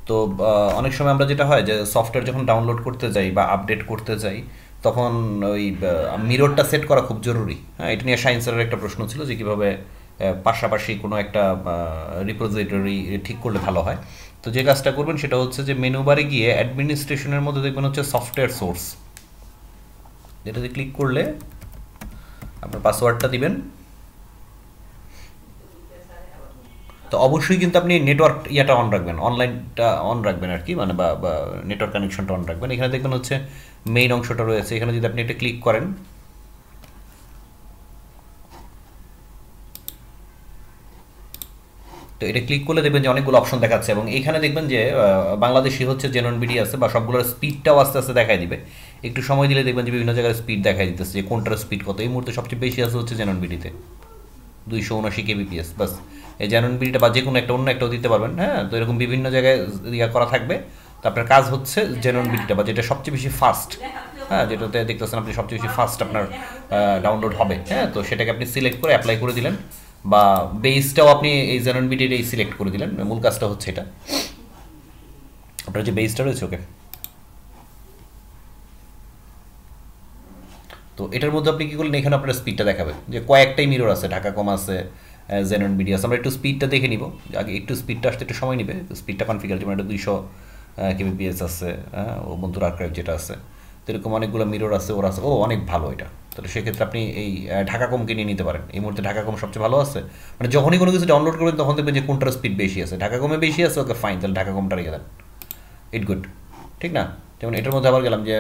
তো অনেক সময় আমরা যেটা হয় যে সফটওয়্যার যখন ডাউনলোড করতে যাই বা আপডেট করতে যাই, তখন ওই মিররটা সেট করা খুব জরুরি। হ্যাঁ, এটা নিয়ে সায়েন্সের একটা প্রশ্ন ছিল যে কীভাবে পাশাপাশি কোনো একটা রিপোজিটরি ঠিক করলে ভালো হয়। তো যে কাজটা করবেন সেটা হচ্ছে যে মেনু বারে গিয়ে অ্যাডমিনিস্ট্রেশনের মধ্যে দেখবেন হচ্ছে সফটওয়্যার সোর্স, যেটাতে ক্লিক করলে আপনার পাসওয়ার্ডটা দিবেন। তো অবশ্যই কিন্তু আপনি নেটওয়ার্ক ইয়াটা অন রাখবেন, অনলাইনটা অন রাখবেন আর কি, মানে বা নেটওয়ার্ক কানেকশনটা অন রাখবেন। এখানে দেখবেন হচ্ছে মেইন অংশটা রয়েছে, এখানে যদি আপনি এটা ক্লিক করেন, তো এটা ক্লিক করলে দেখবেন যে অনেকগুলো অপশন দেখাচ্ছে, এবং এখানে দেখবেন যে বাংলাদেশি হচ্ছে জেনন বিডি আছে, বা সবগুলোর স্পিডটাও আস্তে আস্তে দেখাই দিবে। একটু সময় দিলে দেখবেন যে বিভিন্ন জায়গায় স্পিড দেখাই দিতেছে যে কোনটার স্পিড কত। এই মুহূর্তে সবচেয়ে বেশি আছে হচ্ছে জেনন বিডিতে 279 kbps বাস। এই জেনন বিডিটা বা যে কোনো একটা অন্য একটাও দিতে পারবেন। হ্যাঁ, তো এরকম বিভিন্ন জায়গায় ইয়া করা থাকবে। তো আপনার কাজ হচ্ছে জেনন বিডিটা বা যেটা সবচেয়ে বেশি ফাস্ট, হ্যাঁ, যেটাতে দেখতেছেন আপনি সবচেয়ে বেশি ফাস্ট আপনার ডাউনলোড হবে। হ্যাঁ, তো সেটাকে আপনি সিলেক্ট করে অ্যাপ্লাই করে দিলেন, বা বেসটাও আপনি এই জেনন বিডির এই সিলেক্ট করে দিলেন। মূল কাজটা হচ্ছে এটা, আপনার যে বেসটা রয়েছে ওকে। তো এটার মধ্যে আপনি কী করলেন, এখানে আপনার স্পিডটা দেখাবে যে কয়েকটাই মিরর আছে, ঢাকা কম আছে, জেনন বিডি আছে। আমরা একটু স্পিডটা দেখে নিব, আগে একটু স্পিডটা আসতে একটু সময় নেবে। স্পিডটা কনফিগার, যেমন এটা 200 kbps আছে, হ্যাঁ, ও বন্ধুর আর্কাইভ যেটা আছে। তো এরকম অনেকগুলো মিরর আছে, ওরা আছে, ও অনেক ভালো এটা। তাহলে সেক্ষেত্রে আপনি এই ঢাকা কমকে নিয়ে নিতে পারেন। এই মুহূর্তে ঢাকা কম সবচেয়ে ভালো আছে, মানে যখনই কোনো কিছু ডাউনলোড করবেন তখন দেখবেন যে কোনটার স্পিড বেশি আছে। ঢাকা কমে বেশি আছে, ওকে ফাইন, তাহলে ঢাকা কমটা রেখে দেন, ইট গুড, ঠিক না? যেমন এটার মধ্যে আবার গেলাম যে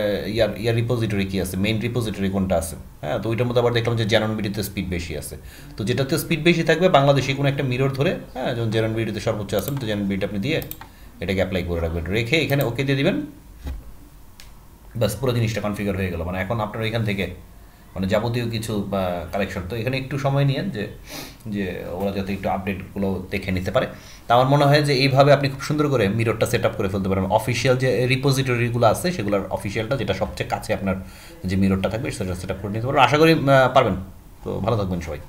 ইয়ার রিপোজিটরি কী আছে, মেইন রিপোজিটরি কোনটা আছে। হ্যাঁ, তো ওইটার মধ্যে আবার দেখলাম যে জেনন বিডিতে স্পিড বেশি আছে। তো যেটাতে স্পিড বেশি থাকবে বাংলাদেশি কোনো একটা মিরর ধরে, হ্যাঁ, যেমন জেনন বিডিতে সর্বোচ্চ আছেন, তো জেনন বিডিটা আপনি দিয়ে এটাকে অ্যাপ্লাই করে রাখবেন, রেখে এখানে ওকে দিয়ে দিবেন। ব্যাস, পুরো জিনিসটা কনফিগার হয়ে গেল। মানে এখন আপনার এখান থেকে মানে যাবতীয় কিছু কালেকশন, তো এখানে একটু সময় নিয়েন যে যে ওরা যাতে একটু আপডেটগুলো দেখে নিতে পারে। তা আমার মনে হয় যে এইভাবে আপনি খুব সুন্দর করে মিররটা সেট আপ করে ফেলতে পারেন। অফিসিয়াল যে রিপোজিটরিগুলো আছে সেগুলোর অফিসিয়ালটা যেটা সবচেয়ে কাছে আপনার যে মিররটা থাকবে সেটা সেট আপ করে নিতে পারবেন। আশা করি পারবেন। তো ভালো থাকবেন সবাই।